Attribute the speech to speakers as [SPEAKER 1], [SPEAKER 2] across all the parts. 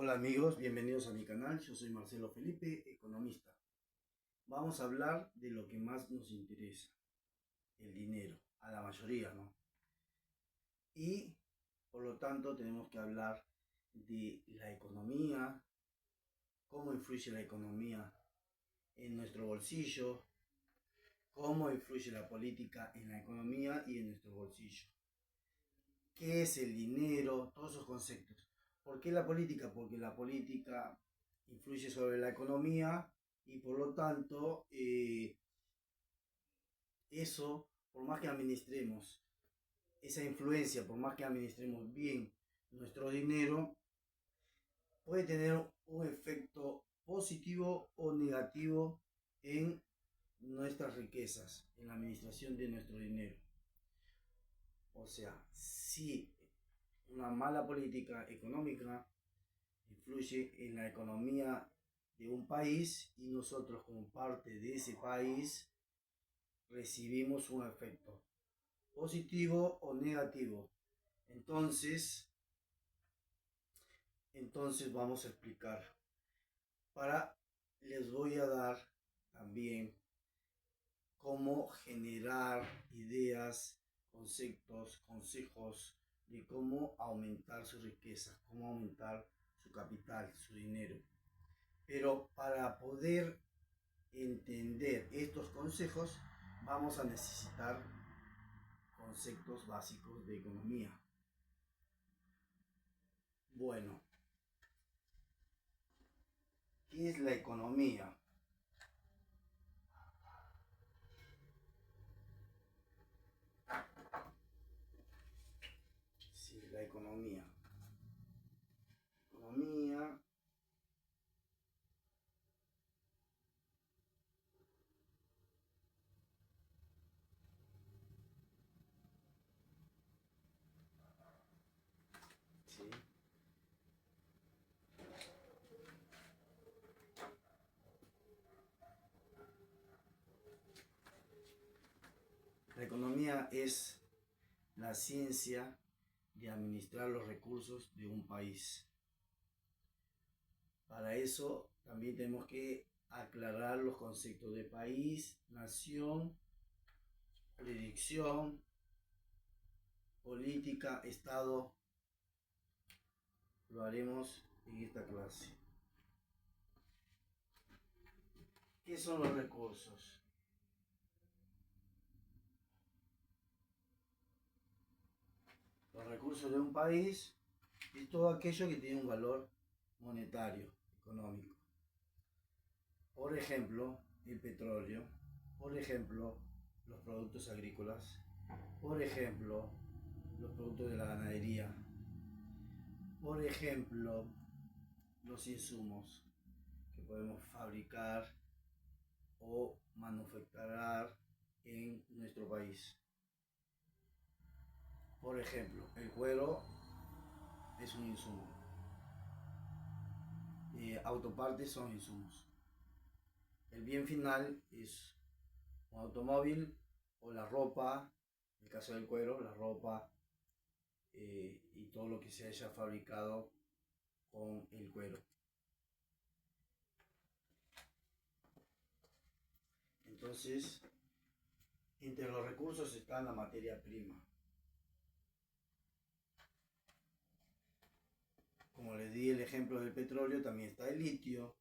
[SPEAKER 1] Hola amigos, bienvenidos a mi canal. Yo soy Marcelo Felipe, economista. Vamos a hablar de lo que más nos interesa, el dinero, a la mayoría, ¿no? Y por lo tanto tenemos que hablar de la economía, cómo influye la economía en nuestro bolsillo, cómo influye la política en la economía y en nuestro bolsillo. ¿Qué es el dinero? Todos esos conceptos. ¿Por qué la política? Porque la política influye sobre la economía y por lo tanto eso, por más que administremos esa influencia, por más que administremos bien nuestro dinero, puede tener un efecto positivo o negativo en nuestras riquezas, en la administración de nuestro dinero. O sea, si una mala política económica influye en la economía de un país y nosotros como parte de ese país recibimos un efecto positivo o negativo. Entonces, vamos a explicar. Les voy a dar también cómo generar ideas, conceptos, consejos de cómo aumentar su riqueza, cómo aumentar su capital, su dinero. Pero para poder entender estos consejos, vamos a necesitar conceptos básicos de economía. Bueno, ¿qué es la economía? Sí, la economía. Economía sí. La economía es la ciencia de administrar los recursos de un país. Para eso también tenemos que aclarar los conceptos de país, nación, jurisdicción, política, Estado. Lo haremos en esta clase. ¿Qué son los recursos? Los recursos de un país es todo aquello que tiene un valor monetario, económico. Por ejemplo, el petróleo, por ejemplo, los productos agrícolas, por ejemplo, los productos de la ganadería, por ejemplo, los insumos que podemos fabricar o manufacturar en nuestro país. Por ejemplo, el cuero es un insumo. Autopartes son insumos. El bien final es un automóvil o la ropa, en el caso del cuero, la ropa y todo lo que se haya fabricado con el cuero. Entonces, entre los recursos está la materia prima. Como les di el ejemplo del petróleo, también está el litio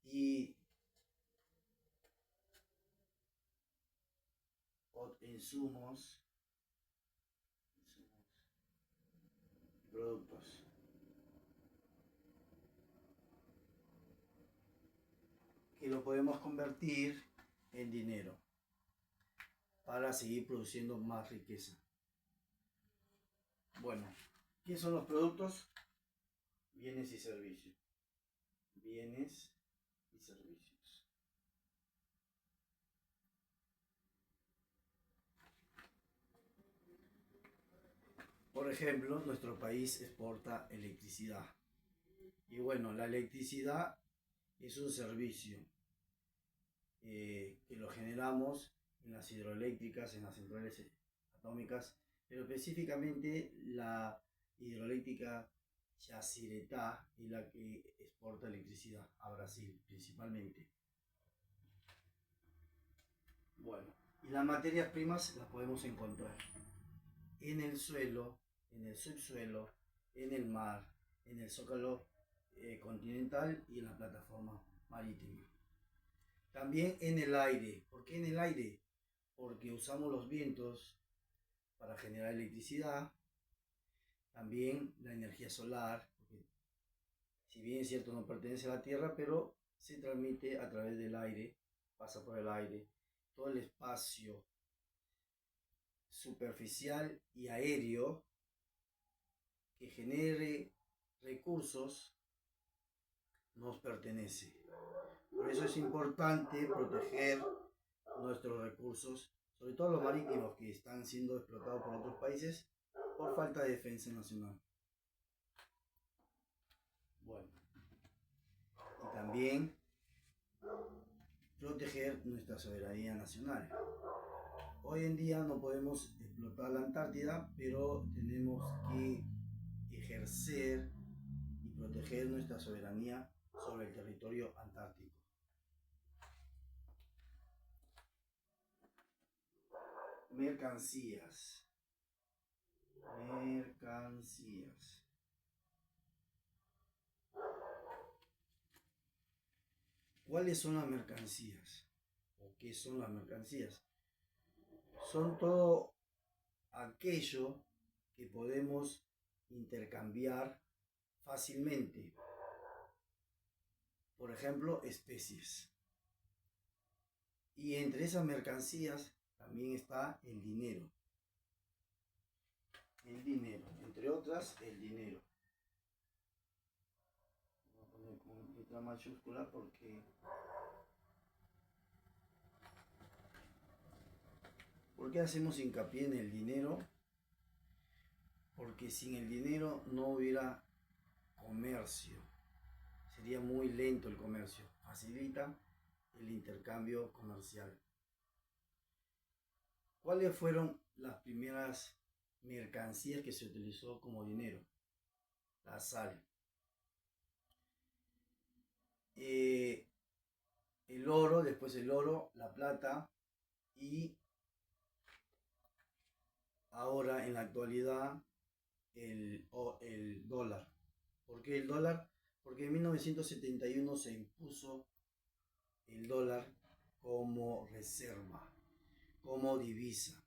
[SPEAKER 1] y insumos y productos que lo podemos convertir en dinero para seguir produciendo más riqueza. Bueno, ¿qué son los productos? Bienes y servicios. Bienes y servicios. Por ejemplo, nuestro país exporta electricidad. Y bueno, la electricidad es un servicio que lo generamos en las hidroeléctricas, en las centrales atómicas, pero específicamente la hidroeléctrica Yacyretá es la que exporta electricidad a Brasil principalmente. Bueno, y las materias primas las podemos encontrar en el suelo, en el subsuelo, en el mar, en el zócalo continental y en la plataforma marítima. También en el aire. ¿Por qué en el aire? Porque usamos los vientos para generar electricidad. También la energía solar, porque si bien es cierto no pertenece a la Tierra, pero se transmite a través del aire, pasa por el aire. Todo el espacio superficial y aéreo que genere recursos nos pertenece. Por eso es importante proteger nuestros recursos, sobre todo los marítimos que están siendo explotados por otros países por falta de defensa nacional. Bueno, y también proteger nuestra soberanía nacional. Hoy en día no podemos explotar la Antártida, pero tenemos que ejercer y proteger nuestra soberanía sobre el territorio antártico. Mercancías. ¿Cuáles son las mercancías? ¿O qué son las mercancías? Son todo aquello que podemos intercambiar fácilmente. Por ejemplo, especies. Y entre esas mercancías también está el dinero. El dinero, entre otras, el dinero. Voy a poner con letra mayúscula porque ¿por qué hacemos hincapié en el dinero? Porque sin el dinero no hubiera comercio. Sería muy lento el comercio. Facilita el intercambio comercial. ¿Cuáles fueron las primeras mercancías que se utilizó como dinero? La sal. El oro, después el oro, la plata y ahora en la actualidad el dólar. ¿Por qué el dólar? Porque en 1971 se impuso el dólar como reserva, como divisa.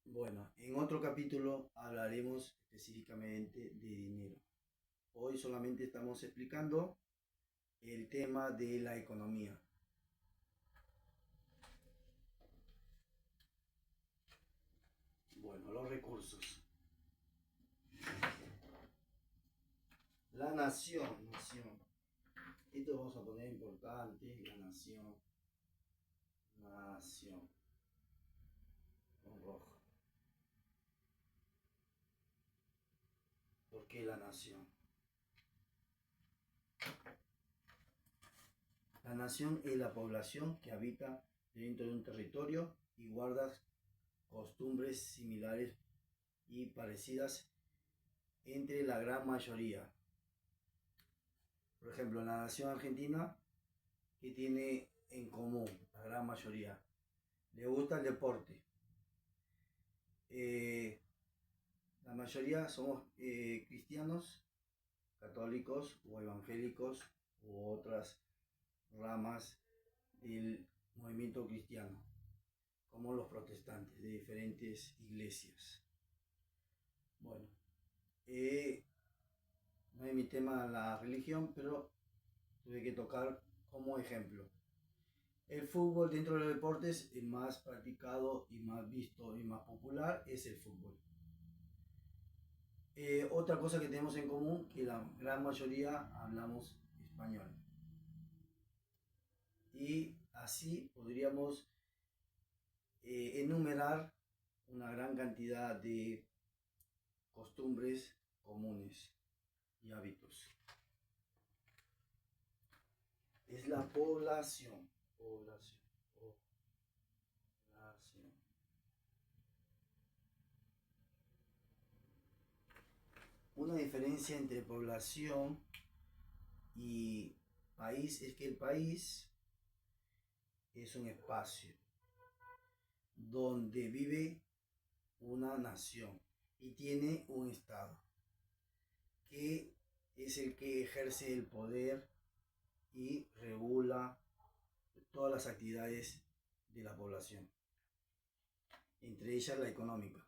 [SPEAKER 1] Bueno, en otro capítulo hablaremos específicamente de dinero. Hoy solamente estamos explicando el tema de la economía. Bueno, los recursos. La nación. Esto vamos a poner importante, la nación. Con rojo. ¿Por qué la nación? La nación es la población que habita dentro de un territorio y guarda costumbres similares y parecidas entre la gran mayoría. Por ejemplo, la nación argentina, ¿qué tiene en común la gran mayoría? Le gusta el deporte. La mayoría somos cristianos, católicos o evangélicos u otras ramas del movimiento cristiano, como los protestantes de diferentes iglesias. Bueno, no es mi tema la religión, pero tuve que tocar como ejemplo. El fútbol dentro de los deportes, el más practicado y más visto y más popular es el fútbol. Otra cosa que tenemos en común, que la gran mayoría hablamos español. Y así podríamos enumerar una gran cantidad de costumbres comunes y hábitos. Es la población. Una diferencia entre población y país es que el país es un espacio donde vive una nación y tiene un estado que es el que ejerce el poder y regula todas las actividades de la población, entre ellas la económica.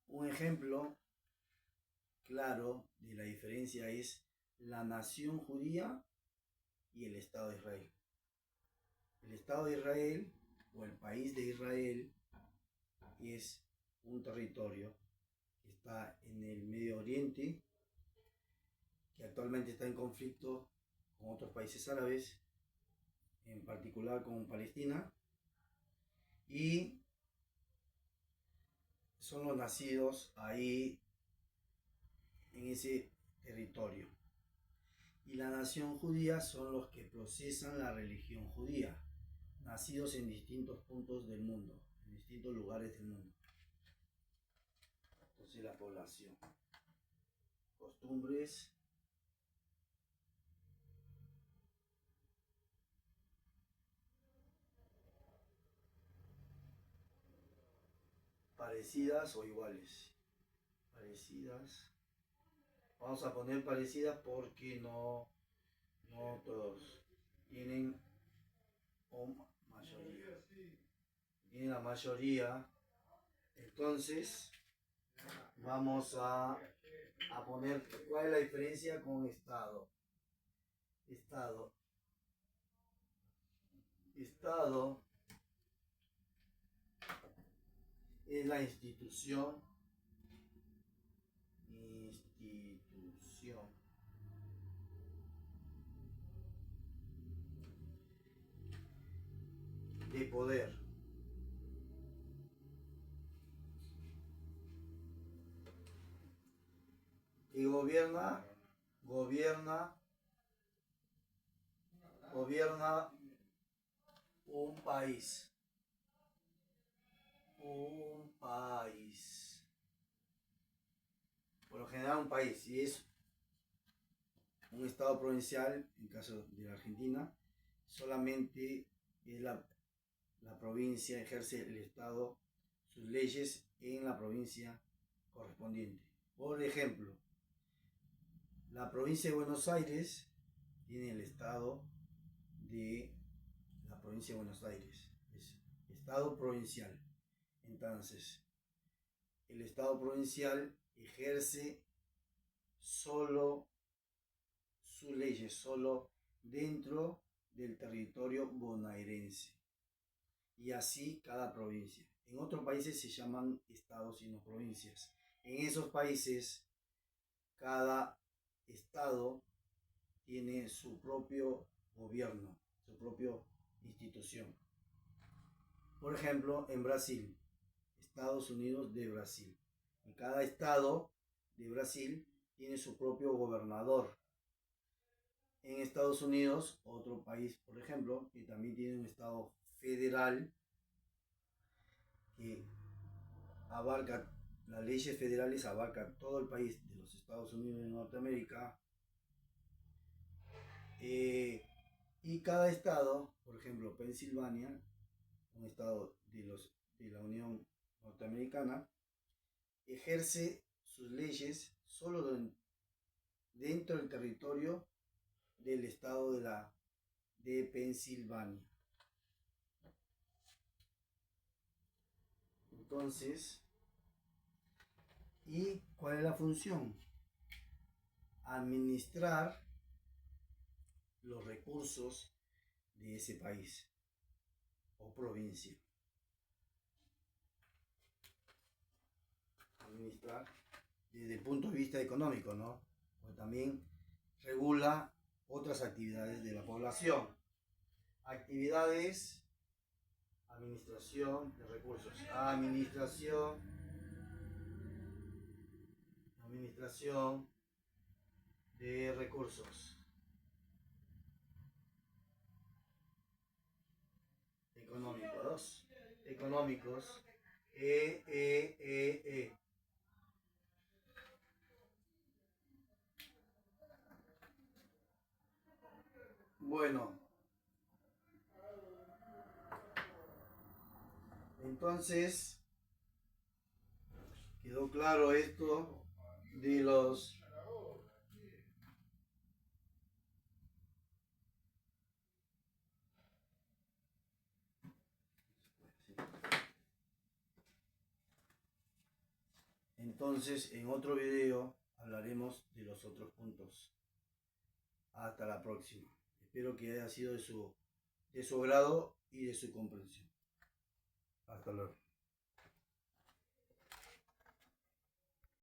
[SPEAKER 1] Un ejemplo claro de la diferencia es la nación judía y el Estado de Israel. El Estado de Israel o el país de Israel es un territorio que está en el Medio Oriente, que actualmente está en conflicto con otros países árabes, en particular con Palestina, y son los nacidos ahí en ese territorio. Y la nación judía son los que procesan la religión judía, nacidos en distintos puntos del mundo, en distintos lugares del mundo. Entonces la población, costumbres, parecidas o iguales. Parecidas. Vamos a poner parecidas porque no todos tienen mayoría. Tienen la mayoría. Entonces vamos a poner cuál es la diferencia con Estado. Estado. Estado es la institución de poder que gobierna un país. Por lo general un país, si es un estado provincial, en caso de la Argentina, solamente es la provincia, ejerce el estado sus leyes en la provincia correspondiente. Por ejemplo, la provincia de Buenos Aires tiene el estado de la provincia de Buenos Aires, es estado provincial. Entonces, el estado provincial ejerce solo sus leyes, solo dentro del territorio bonaerense. Y así cada provincia. En otros países se llaman estados y no provincias. En esos países, cada estado tiene su propio gobierno, su propia institución. Por ejemplo, en Brasil, Estados Unidos de Brasil. En cada estado de Brasil tiene su propio gobernador. En Estados Unidos, otro país, por ejemplo, que también tiene un estado federal que abarca, las leyes federales abarcan todo el país de los Estados Unidos de Norteamérica. Y cada estado, por ejemplo, Pensilvania, un estado de la Unión Norteamericana, ejerce sus leyes solo dentro del territorio del estado de Pensilvania. Entonces, ¿y cuál es la función? Administrar los recursos de ese país o provincia. Administrar desde el punto de vista económico, ¿no? Pues también regula otras actividades de la población. Actividades, administración de recursos. Administración de recursos económicos. Entonces, quedó claro esto de los... Entonces, en otro video hablaremos de los otros puntos. Hasta la próxima. Espero que haya sido de su agrado y de su comprensión. Hasta luego.